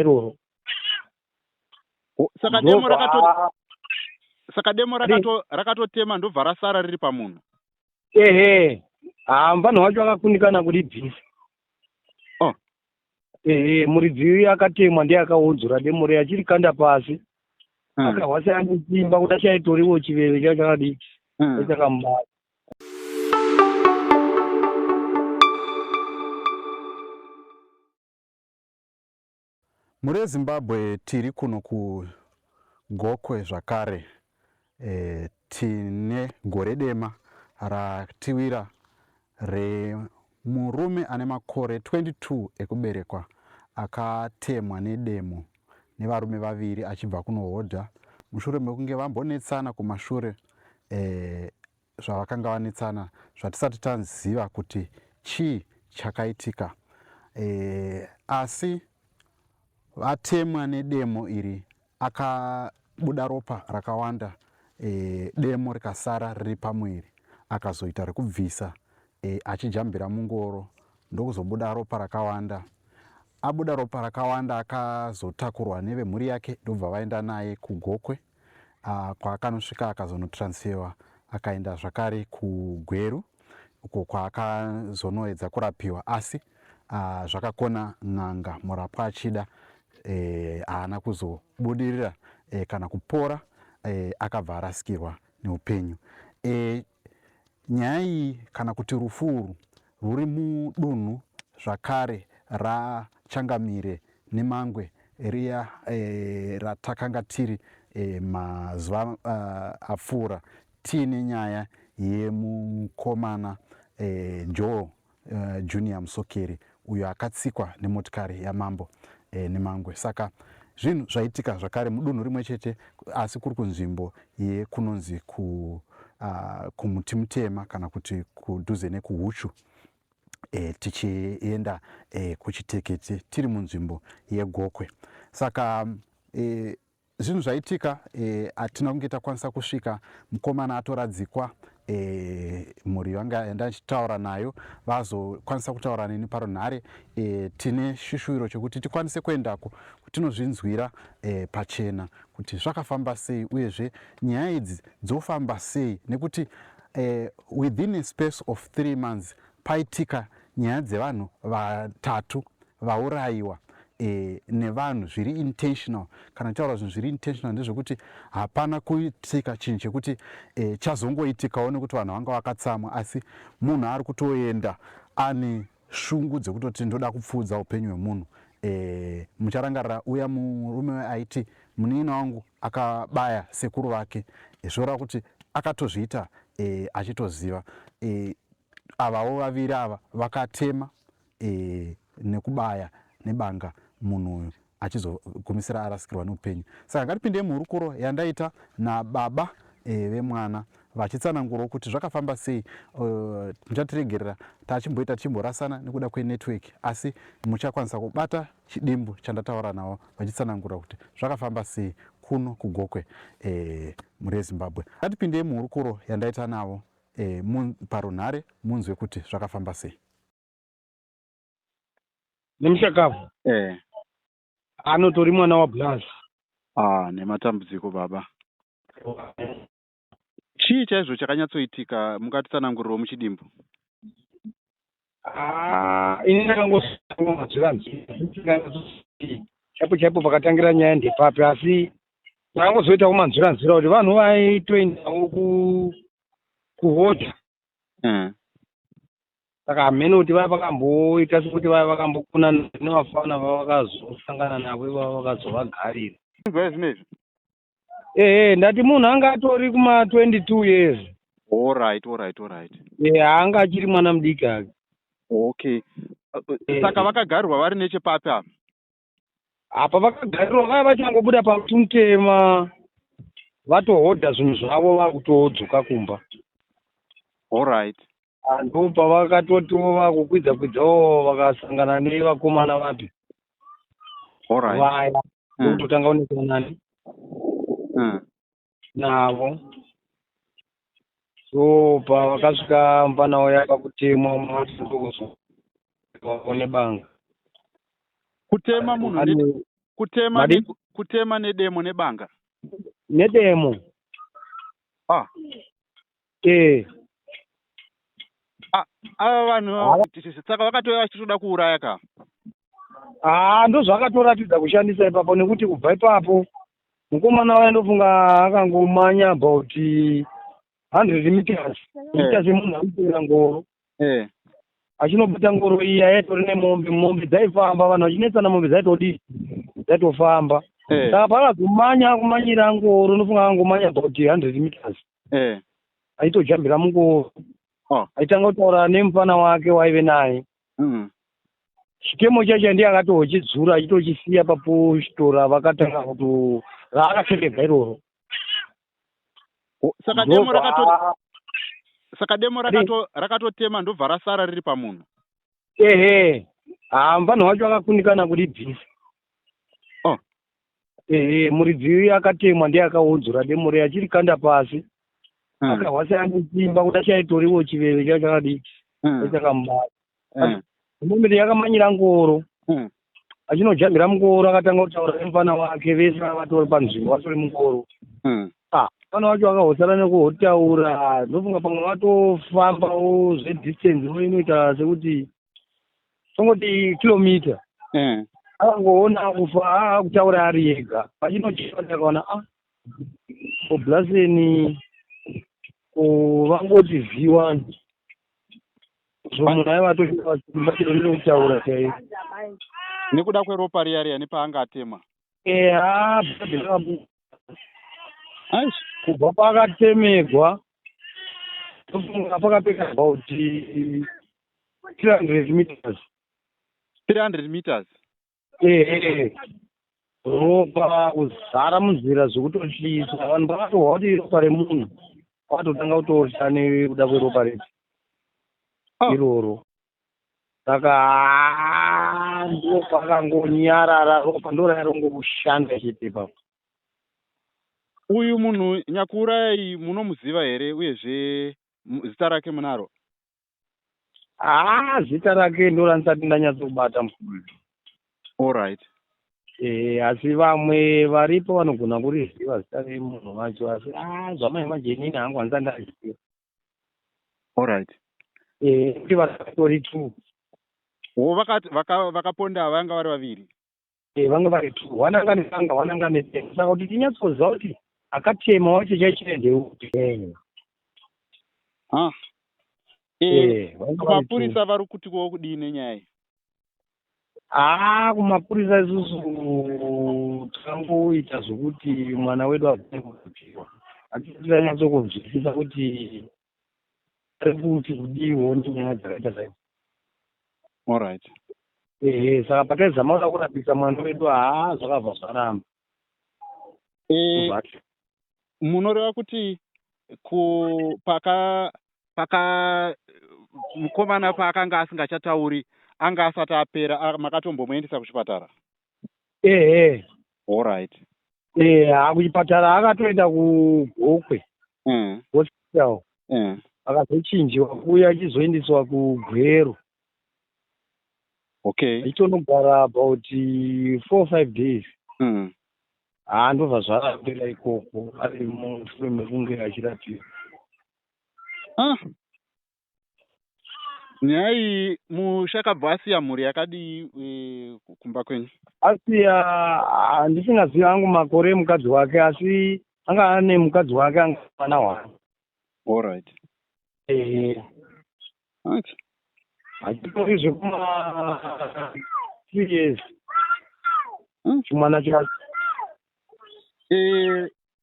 iroro. Saka demo rakatotema ndobva rasara riri pamunhu. Ehe, vanhu vacho vakakunikana kuribvisa. Muridzi akatemwa ndiye akaodzora demo re achiri kanda pasi. Akahwasa anochimba kuti achaitoriwo chiveve chachakadiki. Chakamubata. Muri Zimbabwe tiri kuno kuGokwe zvakare, tine gore dema ratiwira remurume ane makore 22 ekuberekwa akatemwa nedemo nevarume vaviri achibva kunohodha mushure mekunge vambonetsana kumashure zvavakanga vanetsana zvatisati taziva kuti chii chakaitika, asi vatemwa nedemo iri akabuda ropa rakawanda, demo rikasara riri pamuviri, akazoita rekubvisa achijambira mungoro ndokuzobuda ropa rakawanda. Abuda ropa rakawanda akazotakurwa nevemhuri yake ndobva vaenda naye kuGokwe, kwaakanosvika akazonotransferwa akaenda zvakare kuGweru uko kwaakazonoedza kurapiwa, asi zvakakona n'anga murapwa achida haana kuzobudirira kana kupora, akabva arasikirwa neupenyu. Nyaya iyi kana kuti rufu ruri mudunhu zvakare raChangamire neMangwe riya ratakanga tiri mazuva apfuura tiine nyaya yemukomana Joe Junior Musokeri uyo akatsikwa nemotikari yaMambo neMangwe. Saka zvinhu zvaitika zvakare mudunhu rimwe chete, asi kuri kunzvimbo yekunonzi kumuti mutema kana kuti kudhuze nekuHuchu, tichienda kuChitekete tiri munzvimbo yeGokwe. Saka zvinhu zvaitika, hatina kunge takwanisa kusvika, mukomana atoradzikwa, mhuri vanga enda achitaura nayo vazokwanisa kutaura neni parunhare. Tine shishuwiro chekuti tikwanise kuendako kutinozvinzwira pachena kuti zvakafamba sei uyezve nyaya idzi dzofamba sei, nekuti within a space of 3 months paitika nyaya dzevanhu vatatu vaurayiwa nevanhu zviri intentional. Kana taura zvinhu zviri intentional ndezvekuti hapana kuitika chinhu chekuti chazongoitikawo nekuti vanhu vanga vakatsamwa, asi munhu ari kutoenda ane shungu dzekutoti ndoda kupfuudza upenyu hwemunhu. Mucharangarira uya murume aiti munin'ina wangu akabaya sekuru vake, zvoreva kuti akatozviita achitoziva. Avawo vaviri ava vakatema nekubaya nebanga munhu uyu achizogumisira arasikirwa neupenyu. Saka ngatipindei muhurukuro yandaita nababa vemwana vachitsanangurawo kuti zvakafamba sei. Muchatiregerera tachimboita tichimborasana nekuda kwenetwork, asi muchakwanisa kubata chidimbu chandataura navo vachitsanangura kuti zvakafamba sei kuno kuGokwe muri Zimbabwe. Ngatipindei muhurukuro yandaita navo parunhare munzwe kuti zvakafamba sei. Nemushakavu anotori mwana waBlazi. Nematambudziko baba. Chii chaizvo chakanyatsoitika, mungatitsanangurirawo muchidimbu? Ini ndakangosangwa mazuvanzi chaipo chaipo pakatangira nyaya ndepapi, asi ndakangozoitawo manzuranzira kuti vanhu vaitoendawo kuhodha. Saka hamene kuti vaya vakamboita sekuti vaya vakambokunana nevafana vavakazosangana navo ivava vakazovagarira. Zvinezvi ndati munhu anga atori kuma 22 years. Alright. Haanga achiri mwana mudiki ake. Okay. Saka vakagarirwa vari nechepapi apa? Apa vakagarirwa vaya vachangobuda pamuti mutema vatohodha zvinhu zvavo vakutodzoka kumba. Alright. Ndo pavakatotiwo vakukwidza-kwidzawo vakasangana nevakomana vapi. Alright. Vaya ndokutotanga kunekanani navo. So pavakasvika mupana waya pakutemwa mwatindokuzo nebanga. Kutema munhu kutema nedemo nebanga nedemo. Ava vanhu saka vakatouya vachitoda kuuraya ka? Ndozvakatoratidza kushandisa ipapo, nekuti kubva ipapo mukomana waindofunga akangomanya about 100 meters ita semunhu arikupera ngoro, achinobata ngoro iya yaitori nemombe dzaifamba, vanhu vachinetsana mombe dzaitofamba. Saka pakazomanya kumanyira ngoro, unofunga akangomanya about 100 meters, aitojambira mungoro, aitanga kutaura nemufana wake waive naye. Chitemo chacho ndiye akatochidzura achitochisiya papo chitora, vakatanga kuti raakapfekedzwa iroro. Saka demo rakatotema ndobva rasara riri pamunhu. Mufana wacho akakundikana kuribvisa. Muridzi akatemwa ndiye akaudzura demo riya achirikanda pasi, akahwasa anechimba kuti achaitoriwo chiveve chakadii chakamubata. Mombe yakamanyira ngoro, achinojambira mungoro, akatanga kutaura nemufana wake, vese vatori panzvimbo vatori mungoro. Mufana wacho akahosana nekuhotaura, ndofunga pamwe vatofambawo zvedistance inoita sekuti tongoti kilomita. Akangoona kufa akutaura ari ega, pachinochiva akaona Oblaseni vangoti V1 munhu aiva tochibatirokutaura chaivo nekuda kweropa riya nepaanga atema. Kubva pakatemegwa tofunga pakapeka about 300 meters. 300 meters? Ropa kuzara munzira zvekutohliswa, vanhu vakatohwa kuti ropa remunhu, vakatotanga kutosha nekuda kweropa redu iroro. Saka ndopakangonyarara ropa, ndorairongokushanda chete ipapo. Uyu munhu Nyakuurayai munomuziva here, uyezve zita rake munaro? Zita rake ndorandisati ndanyatsobata mukuru. Alright. Asi vamwe varipo vanogona kuriziva zita remunhu wacho, asi zvamai majenini hangu handisati ndaziva. Alright. Kuti vakatori 2. Vakaponda vanga vari vaviri? Vanga vari 2, wananganisanga wananganisanga. Saka kuti tinyatsoziva kuti akatema wacho chaichine ndeuti. Mapurisa vari kutikowo kudii nenyaya iyi? Kumapurisa isusu takangoita zvokuti mwana wedu agone kudziwa, asi tiranyatsokunzwisisa kuti ari kuti kudiwo nenyaya dzakaita saidzi. Alright. Saka pataizama kuda kurapisa mwana wedu zvakabva zvaramba. Munoreva kuti mukomana paakanga asingachatauri anga asati apera, makatombomuendesa kuchipatara? Alright. Kuchipatara akatoenda kuGokwe hospital, akazochinjiwa kuuya achizoendeswa kuGwero. Ichonogara about 4-5 days. Ndobva zvarapera ikoko, ari mushure mekunge achirapiwa. Nyaya iyi mushakabva asiya mhuri yakadii kumba kwenyu? Asiya ndisingazivi hangu makore emukadzi wake, asi anga ane mukadzi wake anga mwana hwake. Alright. Hachitori zvekuma 3 years chimwana chacho.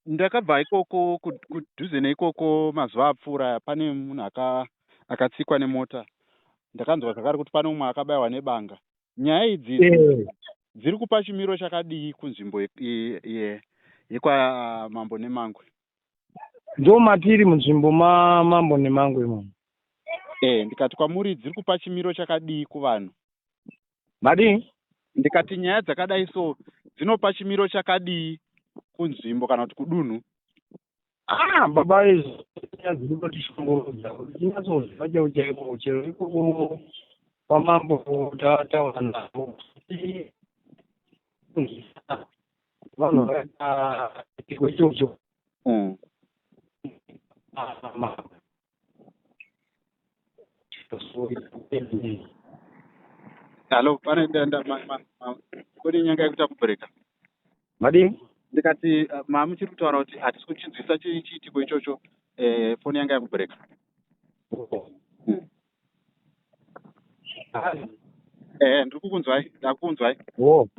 Ndakabva ikoko kudhuze neikoko mazuva apfuura, pane munhu akatsikwa nemota. Ndakanzwa zvakare kuti pane umwe akabayiwa nebanga. Nyaya idzi dziri kupa chimiro chakadii kunzvimbo yekwa Mambo Nemangwe? Ndo matiri munzvimbo Mambo Nemangwe imomo. Ndikati kwamuri dziri kupa chimiro chakadii kuvanhu? Madii? Ndikati nyaya dzakadai so dzinopa chimiro chakadii kunzvimbo kana kuti kudunhu? Baba izvo dzirikutishongorodza kuti tinatsoziva chaiwo chaipo, chero ikoko kwamambo tataura navo vanhu vakaita chitiko ichocho. Halo, pane kodi nyanga yekuita kubereka. Madini? Ndikati muchiri kutaura kuti hatisi kuchinzwisa chiitiko ichocho foni yanga yakubereka. Ndiri kukunzwai, ndakunzwai.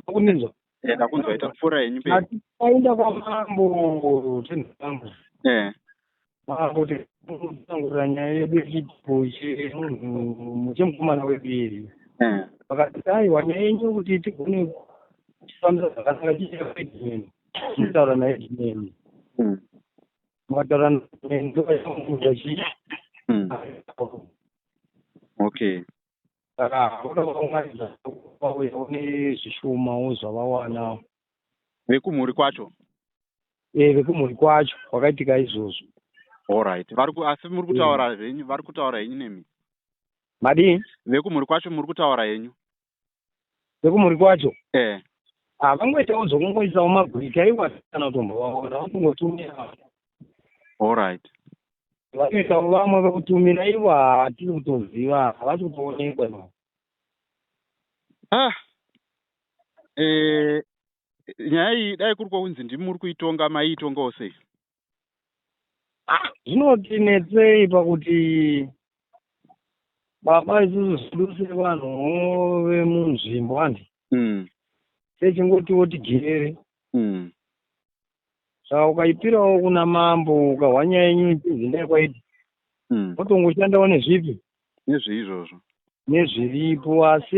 Ndakuninzwa. Ndakunzwai, takupfuura henyu mberi. Aenda kwamambo tenhambo. Kuti kutangurira nyaya yedu yechitiko chemukomana webiri. Vakati aiwa nyaya yenyu kuti tigone kufambisa zvakanaka chichaedimeni. Mutaura naye edimeni. Mukataura naye ndoyamuudza chii. Okay. Saka voda kuunganidza une zvishumawo zvavawana. Vekumhuri kwacho? Vekumhuri kwacho kwakaitika izvozvo. Alright. Asi muri kutaura zvenyu, vari kutaura henyu nemi? Madini? Vekumhuri kwacho muri kutaura henyu? Vekumhuri kwacho? Vangoitawo zvokungoisawo magwiti aiwa kana kutombovaona vakungotumira. Alright. Vanoitawo vamwe vekutumira ivo hatiri kutoziva, havasi kutoonekwa. Nyaya iyi dai kuri kwakunzi ndimi muri kuitonga, maiitongawo sei? Zvinotinetsei pakuti baba isusu zvedu sevanhuwo vemunzvimbo andi sechingotiwo tigere. Saka ukaipirawo kuna mambo ukahwa nyaya yenyu ipinzindai kwaiti otongoshandawo nezvipi nezveizvozvo nezviripo. Asi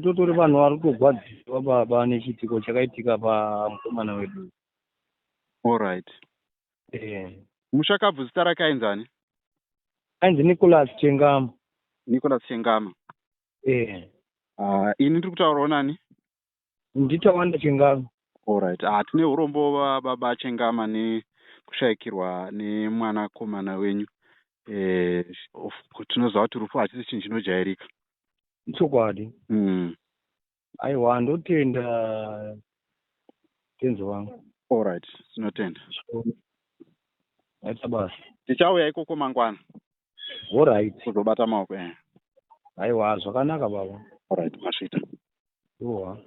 totori vanhu vari kutogwadziwa baba nechitiko chakaitika pamukomana wedu. Alright. Mushakabvu zita rake ainzani? Ainzi Nicholas Chengama. Nicholas Chengama. Ini ndiri kutaurawo nani? Nditawanda Chengama. Alright. Tine urombo baba Chengama nekushayikirwa nemwanakomana wenyu. Tinoziva kuti rufu hachisi chinhu chinojairika. Chokwadi. Aiwa, ndotenda tenzi wangu. Alright, tinotenda. Aita basa. Tichauya ikoko mangwana. Alright. Kuzobata maoko. Aiwa, zvakanaka baba. Alright, masvita. Uwa.